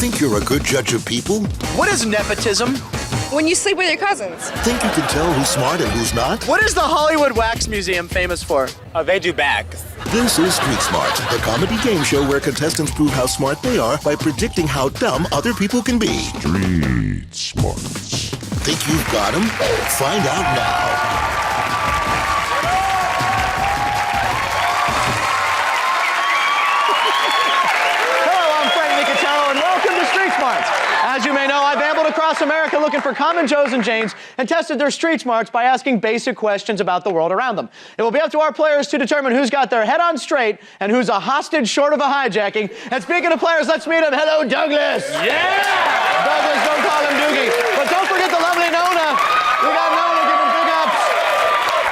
Think you're a good judge of people? What is nepotism? When you sleep with your cousins. Think you can tell who's smart and who's not? What is the Hollywood Wax Museum famous for? They do bags. This is Street Smart, the comedy game show where contestants prove how smart they are by predicting how dumb other people can be. Street Smart. Think you've got 'em? Find out now. As you may know, I've ambled across America looking for common Joes and Janes and tested their street smarts by asking basic questions about the world around them. It will be up to our players to determine who's got their head on straight and who's a hostage short of a hijacking. And speaking of players, let's meet him. Hello, Douglas. Yeah! Douglas, don't call him Doogie. But don't forget the lovely Nona. We got Nona giving big ups.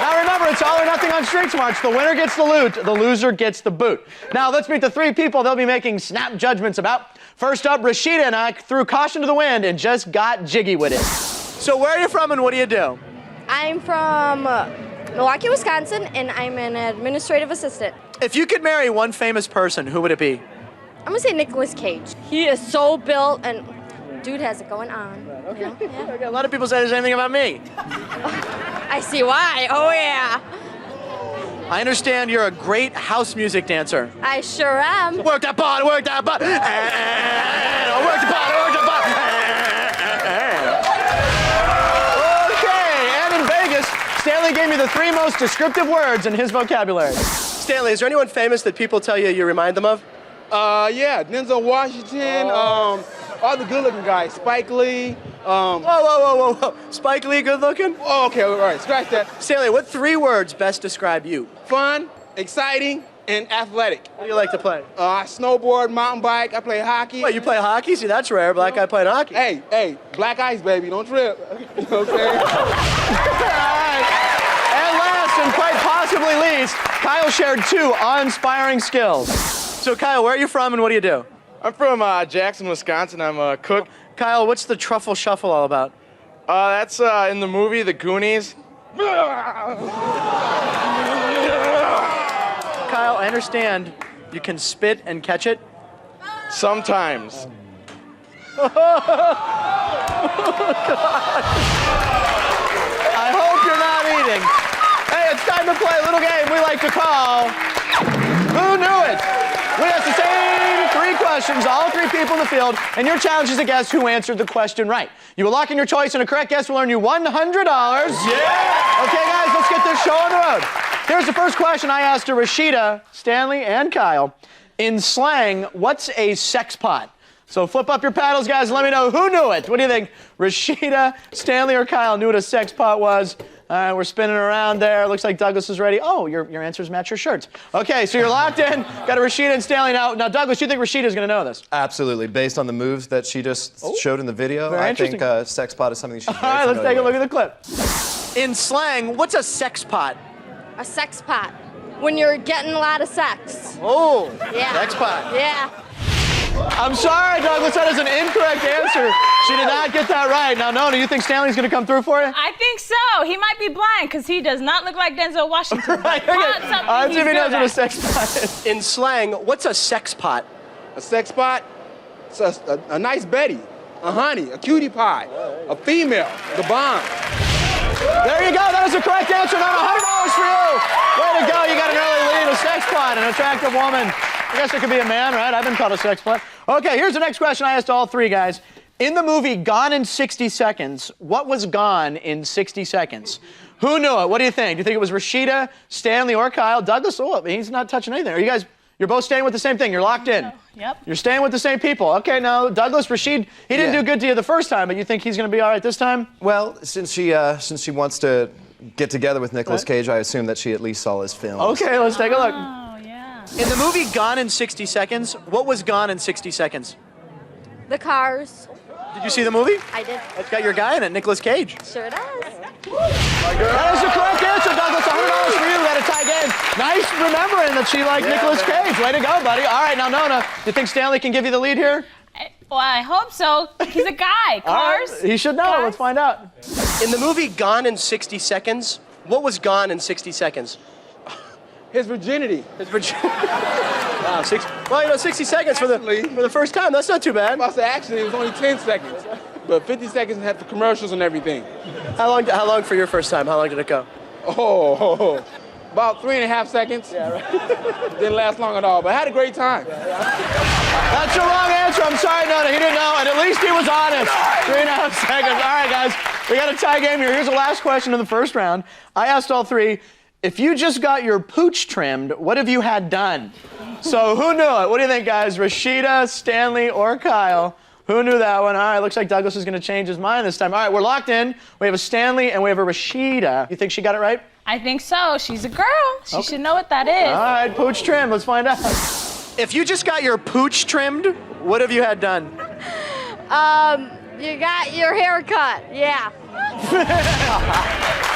Now remember, it's all or nothing on street smarts. The winner gets the loot, the loser gets the boot. Now let's meet the three people they'll be making snap judgments about. First up, Reshide and I threw caution to the wind and just got jiggy with it. So where are you from and what do you do? I'm from Milwaukee, Wisconsin, and I'm an administrative assistant. If you could marry one famous person, who would it be? I'm gonna say Nicolas Cage. He is so built and dude has it going on. Okay. You know? Yeah. Okay. A lot of people say the same thing about me. I see why. Oh yeah. I understand you're a great house music dancer. I sure am. Work that bot, work that bot. Work the bot, work the bot. Okay, and in Vegas, Stanley gave me the three most descriptive words in his vocabulary. Stanley, is there anyone famous that people tell you remind them of? Yeah, Denzel Washington, all the good-looking guys, Spike Lee. Whoa. Spike Lee good looking? Oh, okay, all right, scratch that. Stanley, what three words best describe you? Fun, exciting, and athletic. What do you like to play? I snowboard, mountain bike, I play hockey. Wait, you play hockey? See, that's rare. Black guy playing hockey. Hey, black ice, baby, don't trip. You know what I'm saying? And last, and quite possibly least, Kyle shared two awe-inspiring skills. So, Kyle, where are you from and what do you do? I'm from Jackson, Wisconsin. I'm a cook. Kyle, what's the truffle shuffle all about? That's in the movie The Goonies. Kyle, I understand you can spit and catch it. Sometimes. I hope you're not eating. Hey, it's time to play a little game we like to call Who Knew It? We ask the same three questions, all three people in the field, and your challenge is to guess who answered the question right. You will lock in your choice, and a correct guess will earn you $100. Yeah! Okay, guys, let's get this show on the road. Here's the first question I asked to Reshide, Stanley, and Kyle. In slang, what's a sex pot? So flip up your paddles, guys, and let me know who knew it. What do you think? Reshide, Stanley, or Kyle knew what a sex pot was? All right, we're spinning around there. Looks like Douglas is ready. Oh, your answers match your shirts. Okay, so you're locked in. Got a Reshide and Stanley now. Now, Douglas, you think Reshide is going to know this? Absolutely. Based on the moves that she just showed in the video, Very I think sex pot is something she's All right, let's take a look at the clip. In slang, what's a sex pot? A sex pot. When you're getting a lot of sex. Oh, Yeah. sex pot. Yeah. I'm sorry, Douglas, that is an incorrect answer. She did not get that right. Now, Nona, you think Stanley's going to come through for you? I think so. He might be blind because he does not look like Denzel Washington. Right, okay. Let's see if he knows what a sex pot is. In slang, what's a sex pot? A sex pot? It's a nice Betty, a honey, a cutie pie, a female, the bomb. There you go. That is the correct answer. Now $100 for you. Way to go. You got an early lead. A sex pot, an attractive woman. I guess it could be a man, right? I've been called a sex pot. Okay, here's the next question I asked all three guys. In the movie Gone in 60 Seconds, what was gone in 60 seconds? Who knew it? What do you think? Do you think it was Reshide, Stanley, or Kyle? Douglas, oh, he's not touching anything. Are you guys, you're both staying with the same thing. You're locked in. Yep. You're staying with the same people. Okay, now, Douglas, Reshide, he didn't do good to you the first time, but you think he's going to be all right this time? Well, since she wants to get together with Nicolas Cage, I assume that she at least saw his film. Okay, let's take a look. Oh, yeah. In the movie Gone in 60 Seconds, what was gone in 60 seconds? The cars. Did you see the movie? I did. It's got your guy in it, Nicolas Cage. Sure does. That is the correct answer, Douglas. $100 for you. Got a tie game. Nice remembering that she liked Nicolas Cage. Way to go, buddy. All right, now, Nona, you think Stanley can give you the lead here? Well, I hope so. He's a guy. Cars. He should know. Cars. Let's find out. In the movie Gone in 60 Seconds, what was gone in 60 seconds? His virginity. His virginity. Wow, well, 60 seconds for the first time. That's not too bad. I said actually it was only 10 seconds, but 50 seconds had the commercials and everything. How long for your first time? How long did it go? Oh, about 3.5 seconds. Yeah, right. Didn't last long at all, but I had a great time. That's your wrong answer. I'm sorry, Nona. He didn't know, and at least he was honest. 3.5 seconds. All right, guys. We got a tie game here. Here's the last question in the first round. I asked all three, if you just got your pooch trimmed, what have you had done? So who knew it? What do you think, guys? Reshide, Stanley, or Kyle? Who knew that one? All right, looks like Douglas is going to change his mind this time. All right, we're locked in. We have a Stanley and we have a Reshide. You think she got it right? I think so. She's a girl. She should know what that is. All right, pooch trimmed. Let's find out. If you just got your pooch trimmed, what have you had done? You got your hair cut. Yeah.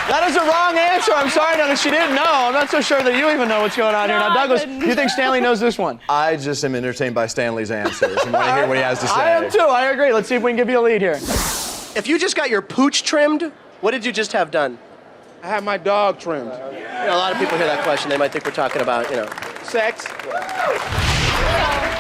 That is a wrong answer. I'm sorry, Nona. She didn't know. I'm not so sure that you even know what's going on here. Now, Douglas, you think Stanley knows this one? I just am entertained by Stanley's answers and want to hear what he has to say. I am too. I agree. Let's see if we can give you a lead here. If you just got your pooch trimmed, what did you just have done? I had my dog trimmed. You know, a lot of people hear that question. They might think we're talking about, Sex.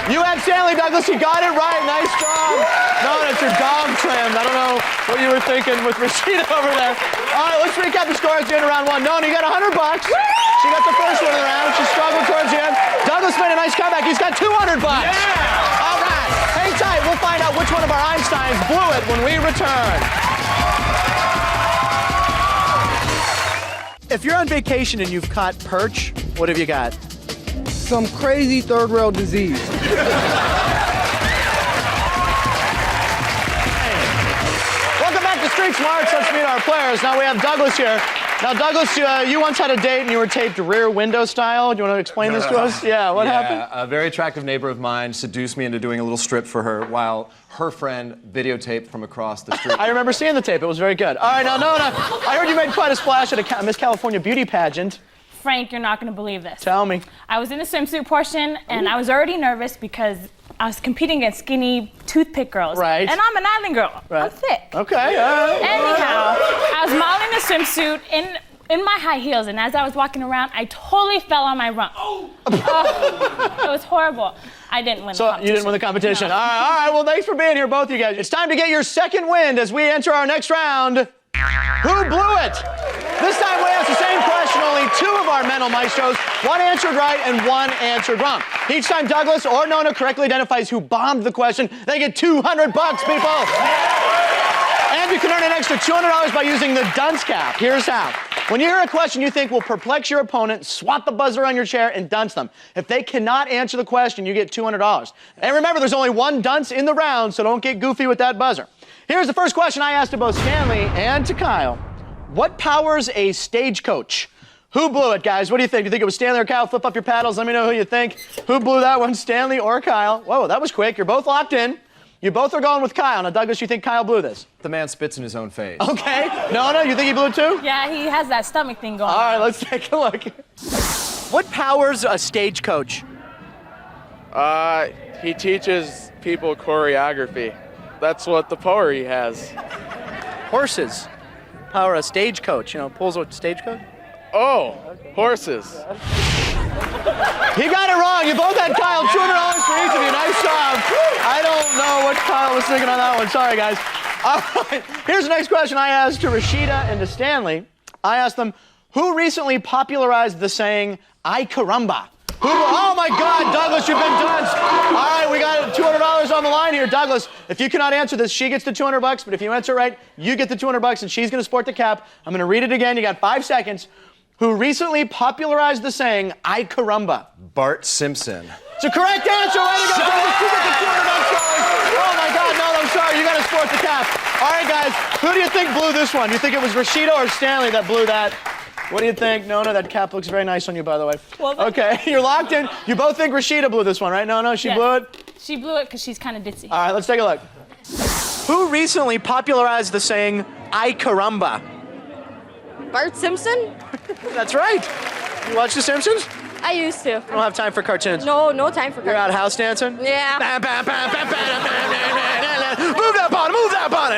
You had Stanley, Douglas. You got it right. Nice job. No, it's your dog trimmed. I don't know what you were thinking with Reshide over there. All right, let's recap the score at the end of round one. Nona, you got $100. She got the first one of the round. She struggled towards the end. Douglas made a nice comeback. He's got $200. Yeah! All right. Hang tight. We'll find out which one of our Einsteins blew it when we return. If you're on vacation and you've caught perch, what have you got? Some crazy third world disease. Welcome back to Street Smarts. Let's meet our players. Now we have Douglas here. Now, Douglas, you once had a date and you were taped rear window style. Do you want to explain this to us? Yeah, what happened? A very attractive neighbor of mine seduced me into doing a little strip for her while her friend videotaped from across the street. I remember seeing the tape. It was very good. All right, now, Nona, I heard you made quite a splash at a Miss California beauty pageant. Frank, you're not going to believe this. Tell me. I was in the swimsuit portion, and I was already nervous because I was competing against skinny toothpick girls. Right. And I'm an island girl. Right. I'm thick. Okay. Anyhow, I was modeling the swimsuit in my high heels, and as I was walking around, I totally fell on my rump. It was horrible. I didn't win the competition. So you didn't win the competition. No. All right. Well, thanks for being here, both of you guys. It's time to get your second wind as we enter our next round. Who blew it? This time we asked the same question, only two of our mental maestros. One answered right and one answered wrong. Each time Douglas or Nona correctly identifies who bombed the question, they get $200, people. And you can earn an extra $200 by using the dunce cap. Here's how. When you hear a question you think will perplex your opponent, swat the buzzer on your chair and dunce them. If they cannot answer the question, you get $200. And remember, there's only one dunce in the round, so don't get goofy with that buzzer. Here's the first question I asked to both Stanley and to Kyle. What powers a stagecoach? Who blew it, guys? What do you think? Do you think it was Stanley or Kyle? Flip up your paddles. Let me know who you think. Who blew that one, Stanley or Kyle? Whoa, that was quick. You're both locked in. You both are going with Kyle. Now, Douglas, you think Kyle blew this? The man spits in his own face. Okay. Nona, you think he blew it too? Yeah, he has that stomach thing going on. All right, let's take a look. What powers a stagecoach? He teaches people choreography. That's what the power he has. Horses power a stagecoach. Pulls a stagecoach? Oh, horses. He got it wrong. You both had Kyle. $200 for each of you. Nice job. I don't know what Kyle was thinking on that one. Sorry, guys. All right. Here's the next question I asked to Reshide and to Stanley. I asked them, who recently popularized the saying, "Ay caramba"? Oh my God, Douglas, you've been dunced. All right, we got $200 on the line here. Douglas, if you cannot answer this, she gets the $200, but if you answer right, you get the $200 and she's gonna sport the cap. I'm gonna read it again. You got 5 seconds. Who recently popularized the saying, "Ay caramba"? Bart Simpson. It's a correct answer. Way to go, Douglas. You get the $200. Oh my God, no, I'm sorry. You gotta sport the cap. All right, guys, who do you think blew this one? You think it was Reshide or Stanley that blew that? What do you think? Nona, that cap looks very nice on you, by the way. Well, okay, you're locked in. You both think Reshide blew this one, right? No, she blew it? She blew it because she's kind of ditzy. All right, let's take a look. Who recently popularized the saying, "Ay caramba"? Bart Simpson? That's right. You watch The Simpsons? I used to. I don't have time for cartoons. No time for You're out house dancing? Yeah. Move that bottom, move that bottom.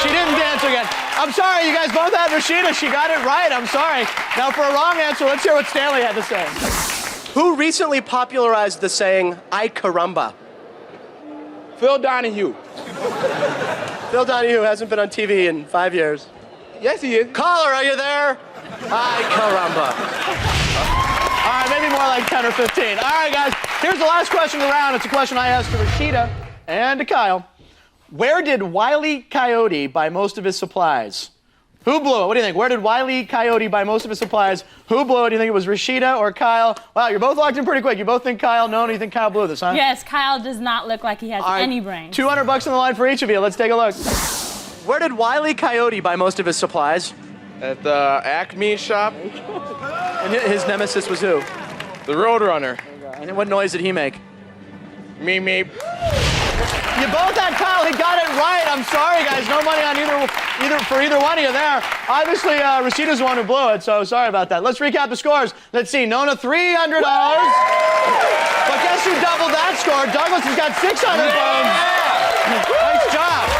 She didn't dance again. I'm sorry, you guys both had Reshide. She got it right. I'm sorry. Now, for a wrong answer, let's hear what Stanley had to say. Who recently popularized the saying, "Ay caramba"? Phil Donahue. Phil Donahue hasn't been on TV in 5 years. Yes, he is. Caller, are you there? Ay caramba. All right, maybe more like 10 or 15. All right, guys, here's the last question of the round. It's a question I asked to Reshide and to Kyle. Where did Wile E. Coyote buy most of his supplies? Who blew it? What do you think? Where did Wile E. Coyote buy most of his supplies? Who blew it? Do you think it was Reshide or Kyle? Wow, you're both locked in pretty quick. You both think Kyle. Nona, you think Kyle blew this, huh? Yes, Kyle does not look like he has any brains. $200 on the line for each of you. Let's take a look. Where did Wile E. Coyote buy most of his supplies? At the Acme shop, And his nemesis was who? the Roadrunner. And what noise did he make? Me. You both had Kyle. He got it right. I'm sorry, guys. No money on either one of you there. Obviously, Rashida's the one who blew it, so sorry about that. Let's recap the scores. Let's see. Nona, $300. But guess who doubled that score? Douglas has got 600 bones. Nice job.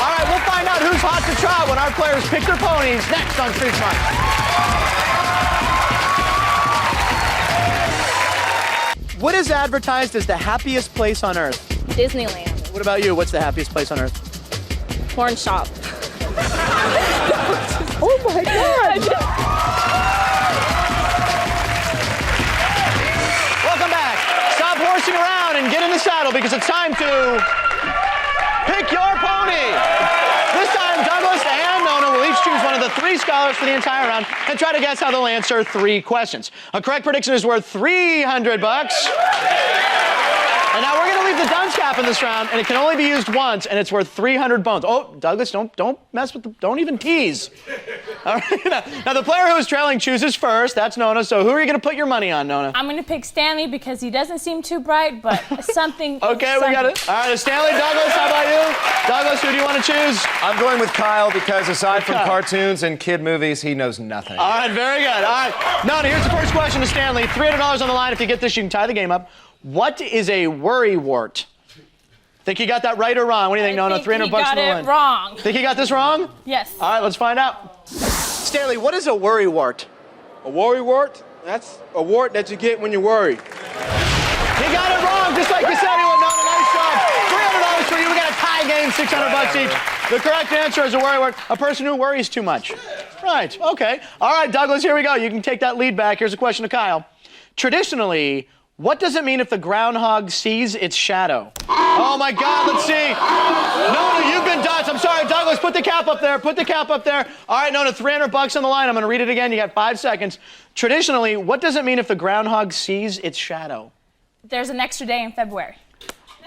All right, we'll find out who's hot to trot when our players pick their ponies next on Street Smart. What is advertised as the happiest place on earth? Disneyland. What about you? What's the happiest place on earth? Porn shop. Oh my God! Welcome back. Stop horsing around and get in the saddle because it's time to pick your pony. This time, Douglas and Nona will each choose one of the 3 scholars for the entire round and try to guess how they'll answer 3 questions. A correct prediction is worth $300. And now we're going to leave the dunce cap in this round, and it can only be used once, and it's worth 300 bones. Oh, Douglas, don't mess with don't even tease. All right. Now, the player who is trailing chooses first. That's Nona. So who are you going to put your money on, Nona? I'm going to pick Stanley because he doesn't seem too bright, but something. Okay, we got it. All right, Stanley, Douglas, how about you? Douglas, who do you want to choose? I'm going with Kyle because aside from cartoons and kid movies, he knows nothing. All right, very good. All right. Nona, here's the first question to Stanley. $300 on the line. If you get this, you can tie the game up. What is a worrywart? Think you got that right or wrong? What do you think, Nona? $300 on the line. He got it wrong. Think you got this wrong? Yes. All right, let's find out. Stanley, what is a worrywart? A worrywart? That's a wart that you get when you worry. He got it wrong, just like you said he would, Nona. Nice job. $300 for you. We got a tie game, $600 each. The correct answer is a worrywart, a person who worries too much. Right, okay. All right, Douglas, here we go. You can take that lead back. Here's a question to Kyle. Traditionally, what does it mean if the groundhog sees its shadow? Oh my God, let's see. Nona, you've been dodged. I'm sorry, Douglas, put the cap up there. Put the cap up there. All right, Nona, $300 on the line. I'm gonna read it again. You got 5 seconds. Traditionally, what does it mean if the groundhog sees its shadow? There's an extra day in February.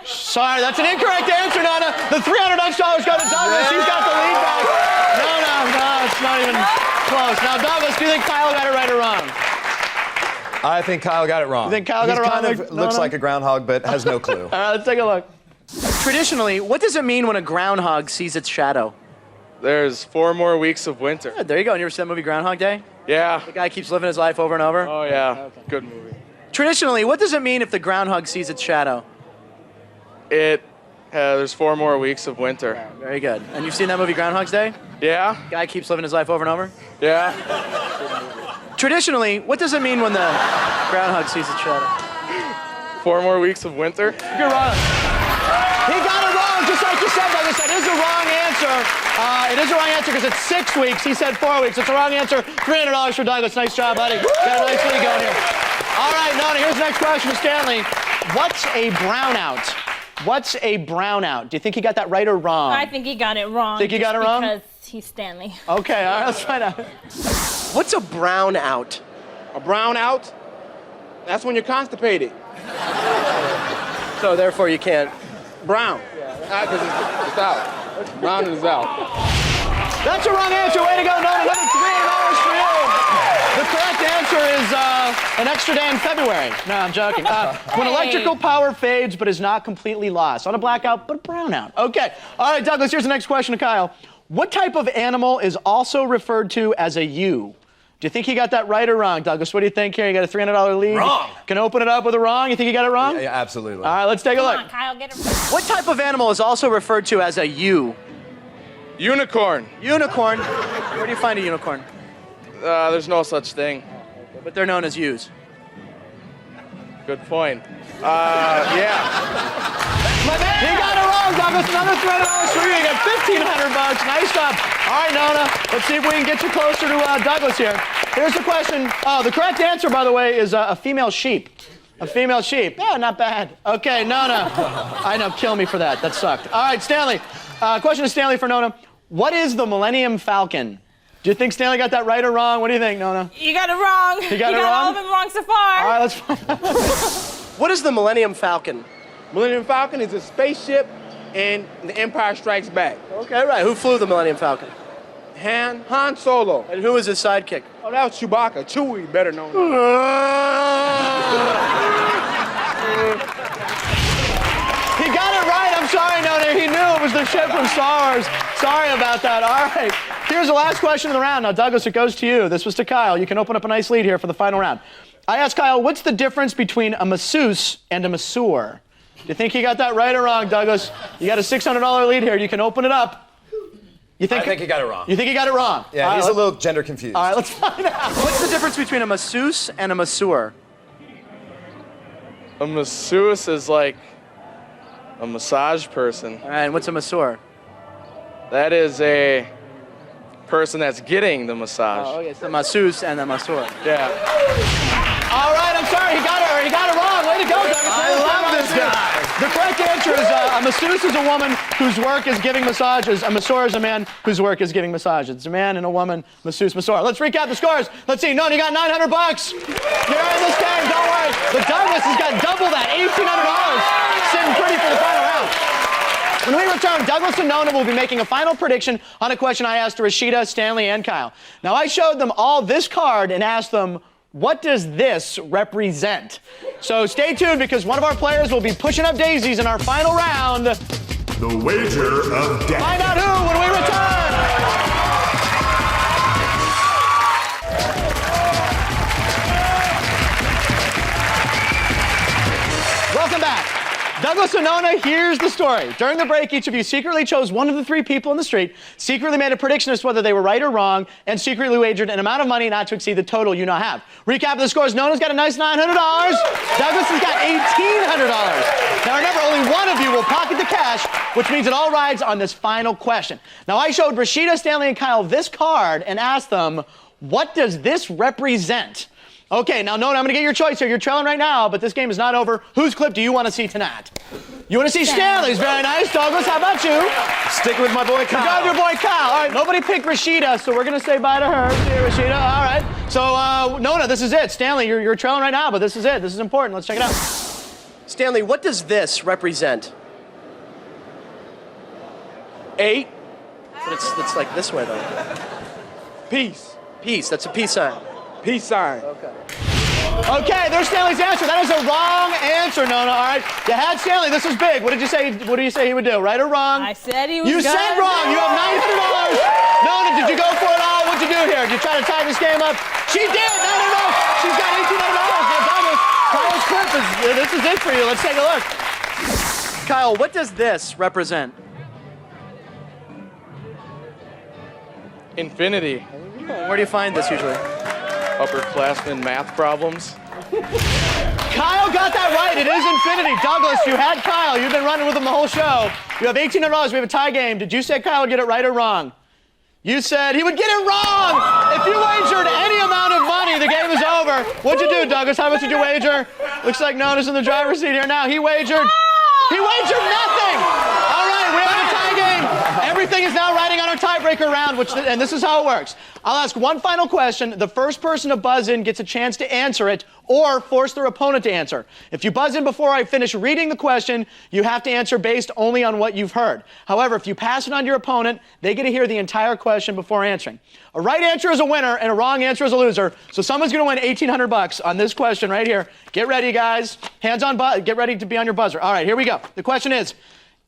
Sorry, that's an incorrect answer, Nona. The $300 go to Douglas. He's got the lead back. No, it's not even close. Now, Douglas, do you think Kyle got it right or wrong? I think Kyle got it wrong. You think Kyle got it wrong? He kind of looks like a groundhog, but has no clue. All right, let's take a look. Traditionally, what does it mean when a groundhog sees its shadow? There's 4 more weeks of winter. Yeah, there you go. You ever seen that movie Groundhog Day? Yeah. The guy keeps living his life over and over. Oh, yeah. Good movie. Traditionally, what does it mean if the groundhog sees its shadow? There's 4 more weeks of winter. Very good. And you've seen that movie Groundhog's Day? Yeah. The guy keeps living his life over and over? Yeah. Traditionally, what does it mean when the groundhog sees its shadow? 4 more weeks of winter. You're wrong. He got it wrong, just like you said, Douglas. That is the wrong answer. It is the wrong answer because it's 6 weeks. He said 4 weeks. It's the wrong answer. $300 for Douglas. Nice job, buddy. Got a nice lead going here. All right, Nona, here's the next question to Stanley. What's a brownout? What's a brownout? Do you think he got that right or wrong? I think he got it wrong. Think he got it wrong? Because he's Stanley. Okay, all right, let's find out. What's a brownout? A brownout? That's when you're constipated. So therefore you can't. Brown. Because it's out. Brown is out. That's a wrong answer. Way to go, Nona. Another $300 for you. The correct answer is an extra day in February. No, I'm joking. When electrical power fades but is not completely lost. Not a blackout, but a brownout. Okay. All right, Douglas, here's the next question to Kyle. What type of animal is also referred to as a ewe? Do you think he got that right or wrong, Douglas? What do you think here? You got a $300 lead. Wrong. Can open it up with a wrong? You think you got it wrong? Yeah, absolutely. All right, let's take a look. Come on, Kyle, get it right. What type of animal is also referred to as a ewe? Unicorn. Unicorn. Where do you find a unicorn? There's no such thing. But they're known as ewes. Good point. Yeah. He got it wrong, Douglas. Another $300 for you. You got $1,500. Nice job. All right, Nona. Let's see if we can get you closer to Douglas here. Here's the question. Oh, the correct answer, by the way, is a female sheep. A female sheep. Yeah, not bad. Okay, Nona. I know, kill me for that. That sucked. All right, Stanley. Question to Stanley for Nona. What is the Millennium Falcon? Do you think Stanley got that right or wrong? What do you think, Nona? You got it wrong. You got it wrong? all of them wrong so far. All right, let's find out. What is the Millennium Falcon? Millennium Falcon is a spaceship in The Empire Strikes Back. Okay, right. Who flew the Millennium Falcon? Han Solo. And who was his sidekick? Oh, that was Chewbacca. Chewie, better known. He got it right. I'm sorry, Nona. He knew it was the ship from Star Wars. Sorry about that. All right. Here's the last question of the round. Now, Douglas, it goes to you. This was to Kyle. You can open up a nice lead here for the final round. I asked Kyle, what's the difference between a masseuse and a masseur? Do you think he got that right or wrong, Douglas? You got a $600 lead here. You can open it up. I think he got it wrong. You think he got it wrong? Yeah, he's a little gender confused. All right, let's find out. What's the difference between a masseuse and a masseur? A masseuse is like a massage person. All right, and what's a masseur? That is a person that's getting the massage. Oh, okay, so masseuse and a masseur. Yeah. All right, I'm sorry. He got it wrong. Way to go, Douglas. I love this guy. The correct answer is a masseuse is a woman whose work is giving massages. A masseur is a man whose work is giving massages. It's a man and a woman, masseuse, masseur. Let's recap the scores. Let's see. Nona, you got $900. You're in this game. Don't worry. But Douglas has got double that, $1,800. Sitting pretty for the final round. When we return, Douglas and Nona will be making a final prediction on a question I asked to Reshide, Stanley, and Kyle. Now, I showed them all this card and asked them, what does this represent? So stay tuned because one of our players will be pushing up daisies in our final round. The wager of death. Find out who when we return. Welcome back. Douglas and Nona, here's the story. During the break, each of you secretly chose one of the three people in the street, secretly made a prediction as to whether they were right or wrong, and secretly wagered an amount of money not to exceed the total you now have. Recap of the scores. Nona's got a nice $900. Douglas has got $1,800. Now remember, only one of you will pocket the cash, which means it all rides on this final question. Now I showed Reshide, Stanley, and Kyle this card and asked them, what does this represent? Okay, now, Nona, I'm going to get your choice here. You're trailing right now, but this game is not over. Whose clip do you want to see tonight? You want to see Stanley's. Very nice. Douglas, how about you? Stick with my boy Kyle. Go with your boy Kyle. All right, nobody picked Reshide, so we're going to say bye to her. See you, Reshide. All right. So, Nona, this is it. Stanley, you're trailing right now, but this is it. This is important. Let's check it out. Stanley, what does this represent? 8. But it's like this way, though. Peace. Peace. That's a peace sign. Peace sign. Okay, there's Stanley's answer. That is a wrong answer, Nona. All right. You had Stanley. This is big. What did you say? What do you say he would do? Right or wrong? I said he was You said wrong. You have $900. Nona, did you go for it all? What'd you do here? Did you try to tie this game up? She did. $900. She's got $1,800. Now, Douglas, Kyle's clip this is it for you. Let's take a look. Kyle, what does this represent? Infinity. Where do you find this usually? Upperclassmen math problems. Kyle got that right. It is infinity. Douglas, you had Kyle. You've been running with him the whole show. You have $1,800. We have a tie game. Did you say Kyle would get it right or wrong? You said he would get it wrong. If you wagered any amount of money, the game is over. What'd you do, Douglas? How much did you wager? Looks like Nona's in the driver's seat here now. He wagered nothing. All right, we have a tie game. Everything is now riding on our tiebreaker round, and this is how it works. I'll ask one final question. The first person to buzz in gets a chance to answer it or force their opponent to answer. If you buzz in before I finish reading the question, you have to answer based only on what you've heard. However, if you pass it on to your opponent, they get to hear the entire question before answering. A right answer is a winner and a wrong answer is a loser. So someone's going to win $1,800 on this question right here. Get ready, guys. Hands on buzz. Get ready to be on your buzzer. All right, here we go. The question is,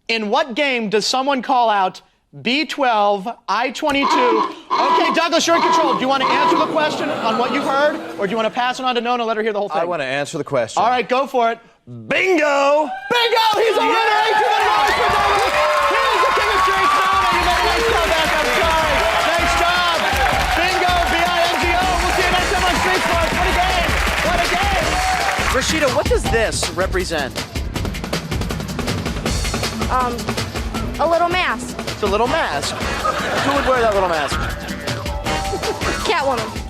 in what game does someone call out B12, I-22? Okay, Douglas, you're in control. Do you want to answer the question on what you've heard, or do you want to pass it on to Nona, let her hear the whole thing? I want to answer the question. All right, go for it. Bingo! Bingo! He's a winner! $1,800 for Douglas! Here's the king of streets, Nona. You made a nice comeback. Reshide, what does this represent? A little mask. It's a little mask. Who would wear that little mask? Catwoman.